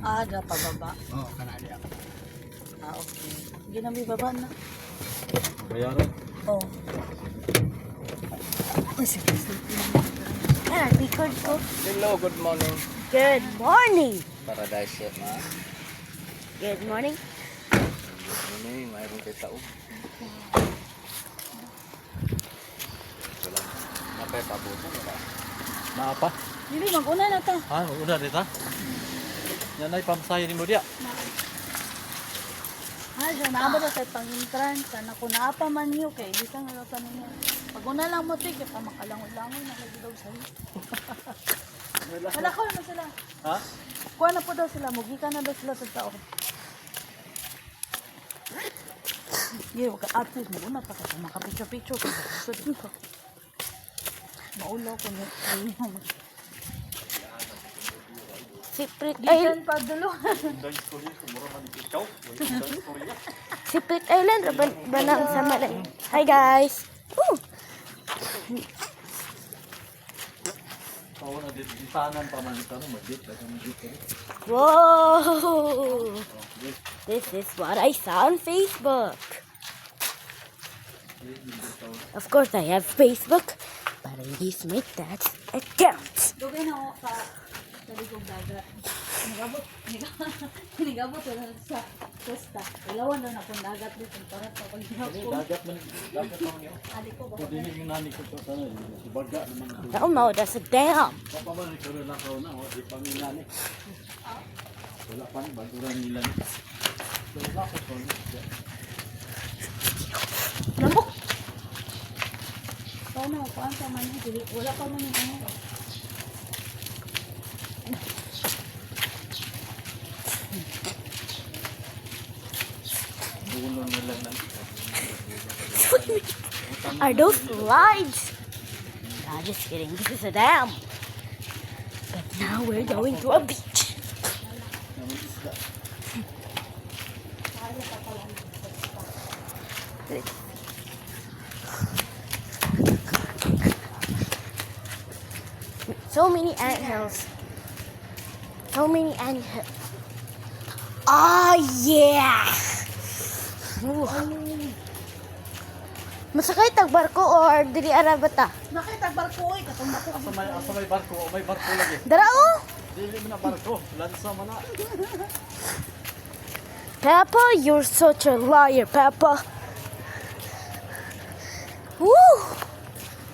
Ah, na pababa. Oo, kanali ako. Ah, okay. Ginami baba na. Bayaran. Oh. Oh, sige, sige. Ah, record ko. Hello, good morning. Good morning. Paradise Chef, ma. Good morning. Good morning, mayroon kayo taog. Wala. Napay pabuto, wala. Naapa? Dili, mag-una na ta. Ha, una dito. Yan ay pamsayo ni mo dia. Ha, siya naabot na sa pang-intran. Sana ko naapa man niyo kay di ka nga sa niya. Pag una lang mo tig, pa makalangon-langon na lagi daw sa'yo. Wala ko na sila. Ha? Kuha na po daw sila. Mugikan na daw sila sa taon. Hindi, wag ka artist. Mag-una pa ka. Makapicture-picture ka. Sudin ko. Maulaw ko na. Ayun. Secret Gikan Island. pa dulo. Secret Island. Banang sa Malay. Hi guys. Woo! Taon na dito. Tanan pa man ito. Magdit. Whoa! This is what I saw on Facebook. Of course, I have Facebook, but I use my dad's account. Dugay na ako sa taligong dagat. Hinigabot na sa costa. Ilawan na akong dagat dito. Para sa pag-hinapon. Dagat man yun. Ali ko ba? Kung din yung nani ko sa sana. Si Baga naman ito. Oh no, that's a dam. Papa man ito rin ako na. Di pa nila ni. Wala pa ni. Baguran nila ni. Wala ko pa ni. Lambok! Paano? Paano pa man yun? Wala pa man yung ano. Buno nila lang. Are those slides? Nah, just kidding. This is a dam. But now we're going to a beach. Naman isda. So many anthills. So many anthills. Ah, yeah! Ooh. Masakay tag barko or dili ara bata? Nakita barko eh. Katong bako. Asa may barko. May barko lagi. Dara oh. Dili mo na barko. Lansa man na. Peppa, you're such a liar, Peppa. Woo!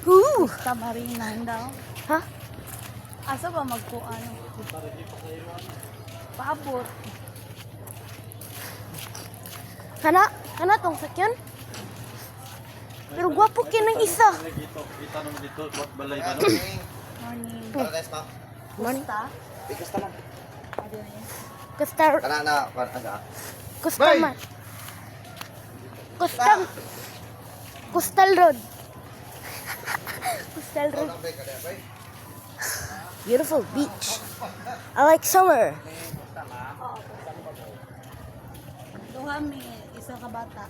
Woo! Sa marina daw. Ha? Asa ba magkuan? Paabot. Kana tong sakyan? Pero gwapo kinang isa. Dito. Kita nung dito. What balay ba? Morning. Paradise ma'am. Basta. Bigas naman. Ano yun? Kustar, Kana na, ano? kustaman. Coastal Road. Coastal Road. Beautiful beach. I like summer. Duha mi isa ka bata.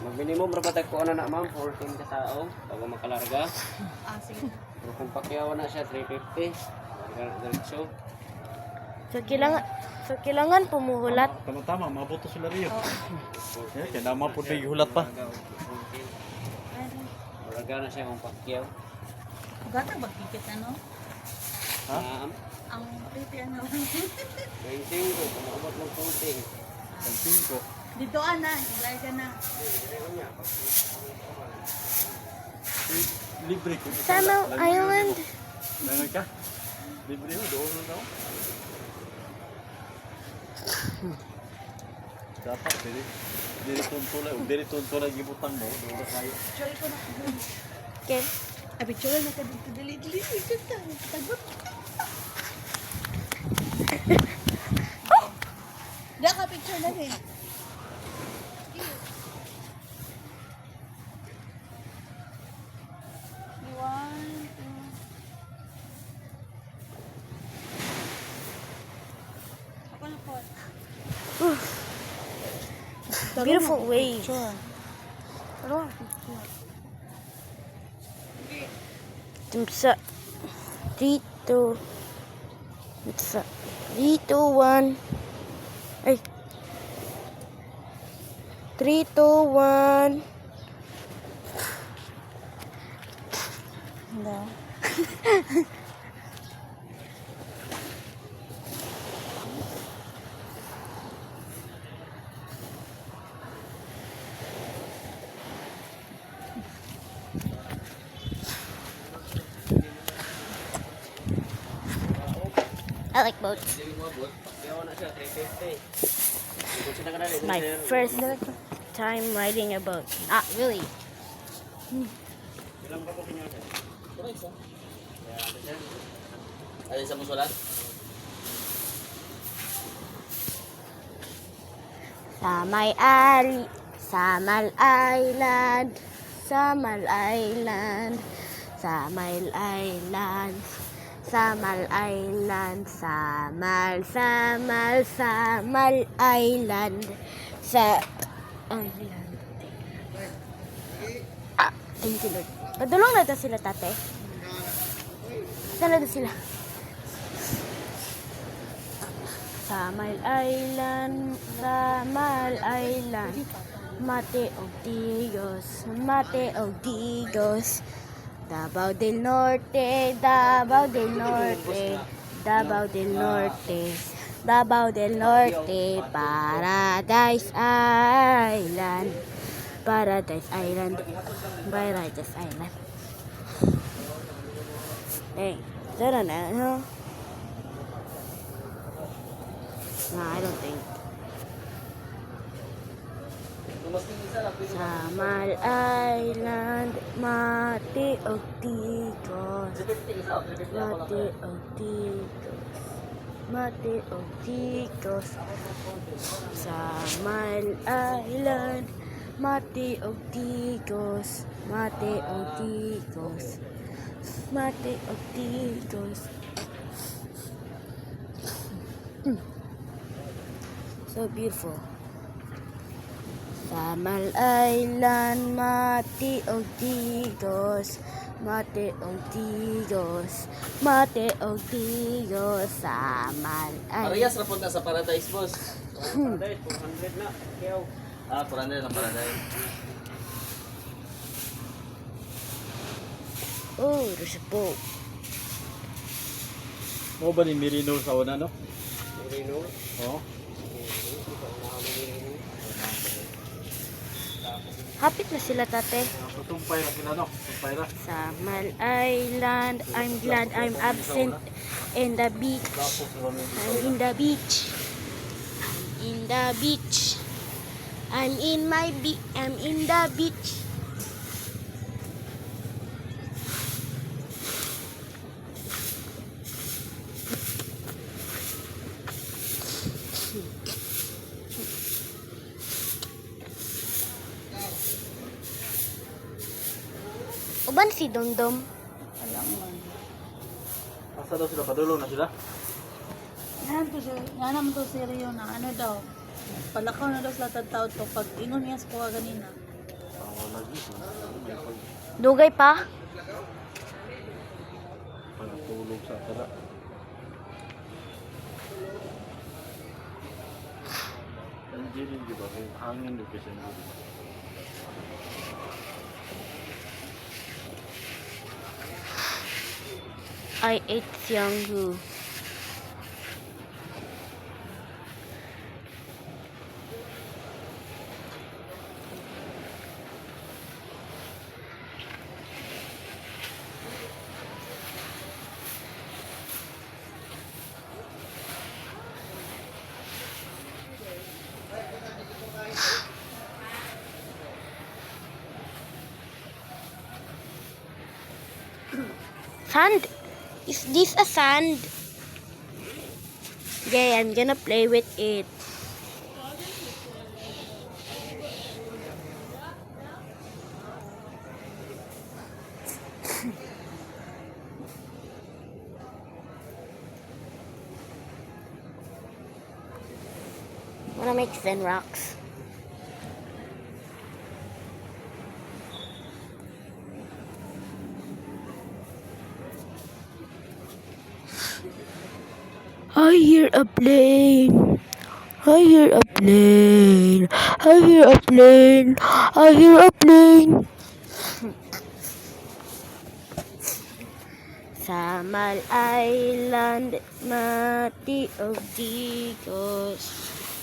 Mag-minimum rabatay ko ano na ma'am, 14 ka tao bago makalarga. Ah, sige. Pero kung pakyawan na siya, 350. Larga na diretso. So kailangan pumuhulat. Tama-tama. Mabuto sila rin. Kaya naman po na hulat pa. Larga na siya kung pakyaw. Gata magpipit ano? Ha? Ang pipi ano? 25, kung maabot ng 14. Ang 5. Dito ana, ilay ka na. Libre ko. Salmon Island. Nangan ka? Libre mo. Doon na daw. Dapat. Dili tuntulay gibutang mo. Doon na kayo. Picture ko na. Okay. Ah, picture na ka dito. Dili. Kita. Tagot. Diya ka picture na rin. One, two. Ako na po. Beautiful waves. Pero, Timsa dito. It's 3, 2, 1. Ay. 3, 2, 1. No. I like boats. Kaya na siya, 350. Ikot siya na kanali. My first time riding a boat. Not really. Ilang ka po kinyo siya? Alin sa musulat? Samal Island, Samal Island, Samal Island, Samal Island, Samal Island, Island. Thank you Lord. Padulong na to sila tate. Saan na to sila? Samal Island, Samal Island, Mate og Digos, Mate og Digos, Davao del Norte, Davao del Norte, Davao del Norte, Davao del Norte, Paradise Island, Paradise Island, Paradise Island. Hey, is that an animal? No, I don't think. Samal Island, Mate og Digos, Mate og Digos, Mate og Digos, Samal Island, Mate og Digos, Mate og Digos, Mate og Digos. So beautiful. Samal Island, Mate og Digos, Mate og Digos, Mate og Digos, Samal Island. Parehas na punta sa Paradise, boss. Paradise, 400 na. Kaya, 400 ang Paradise. Oh, there's a boat. Mo ba ni Merino sa una, no? Merino. Oo. Hapit na sila tate. Tutumpay ra sila, no? Tutumpay ra. Samal Island, I'm glad I'm absent in the beach. I'm in the beach. I'm in the beach. I'm in my beach. I'm in the beach. Uban si Domdom. Alam mo. Asa daw sila? Padulong na sila? Yan to siya. Yan naman to si Rio na ano daw. Palakaw na daw sila tataw to. Pag ingon niya sa kuha ganina. Dugay pa? Panatulog sa tala. Engineering, di ba? Hangin doon kasi engineering. I ate Xianghu. Sand? Is this a sand? Okay, I'm gonna play with it. Wanna make thin rocks? I hear a plane. I hear a plane. I hear a plane. I hear a plane. Samal Island, Mati of Digos,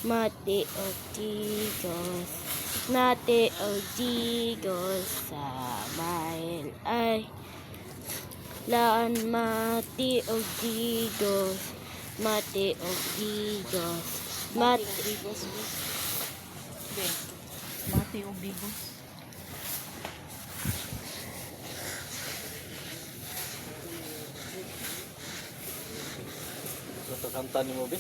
Mati of Digos, Mati of Digos, Samal Island, Mati of Digos, Mati of Digos, Mati. Mati o bigos. Ito kanta ni mo, be?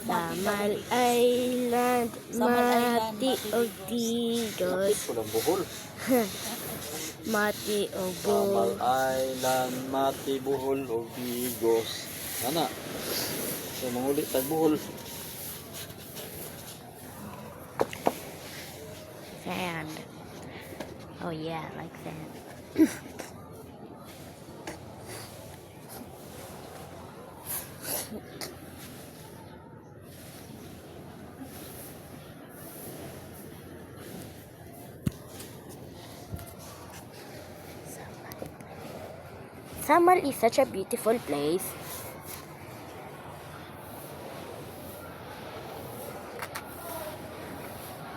Samal Island, Mati of Digos, Pulang buhol. Mati of Samal Bol. Island, Mati, Buhol, o Bigos. Ana. So, mangulit tag buhol. Sand. Oh yeah, like sand. Samal is such a beautiful place.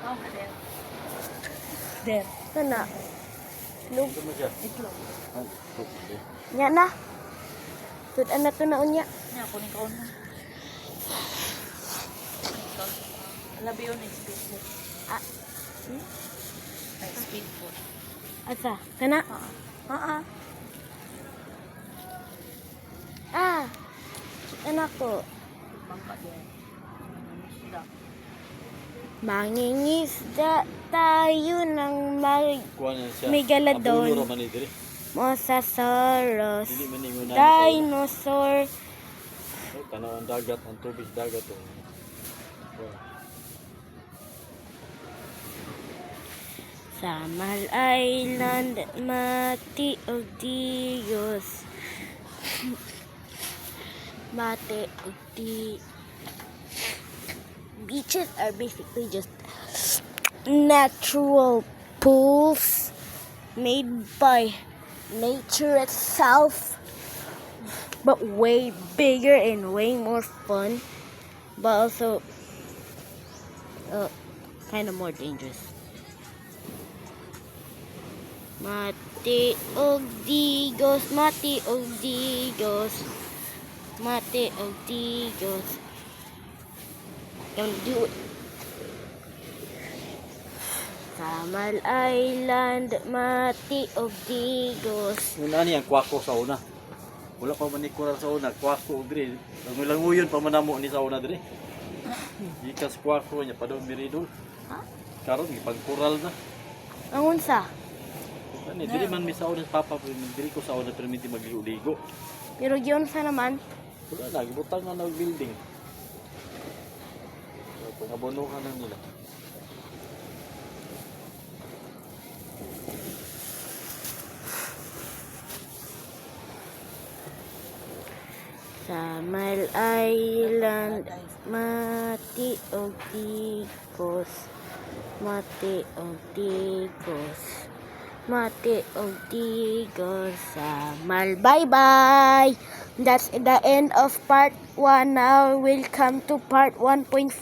Oh, there. There. Kana? Lug. Ito mo siya. Itlog. Ah, okay. Nya na. Tudan na to na unya. Nya, kunin ka na. Alabi yun, speed food. Ah, Speed food. asa? Kana? Ah. Anak ko. Bangka din. Sila. Mangingisda tayo ng Kuha niya siya. Megalodon. Abulo raman ni diri. Mosasaurus. Dili man ni mo na. Dinosaur. Oh, tanaw ang dagat, ang tubig dagat. Oh. Oh. Samal Island, Mati of Dios. Mati of the beaches are basically just natural pools made by nature itself, but way bigger and way more fun, but also kind of more dangerous. Mati og Digos, Mati og Digos, Mati og Digos. Don't do it. Samal Island, Mati og Digos. Yung ani ang kwako sa una. Wala pa man ni kural sa una, kwako og diri. Languyon pa manamo ni sa una diri. Ikas kwako niya pa daw miridol. Ha? Karon gipagkural na. Ang unsa? Ani diri man mi sa una papa diri ko sa una permiti magligo-ligo. Pero giyon sa naman, Wala na gibutang na og building. Pangabonohan na nila. Samal Island, Mati og Digos, Mati og Digos, Mati og Digos, Samal. Bye-bye! That's the end of part 1. Now we'll come to part 1.5.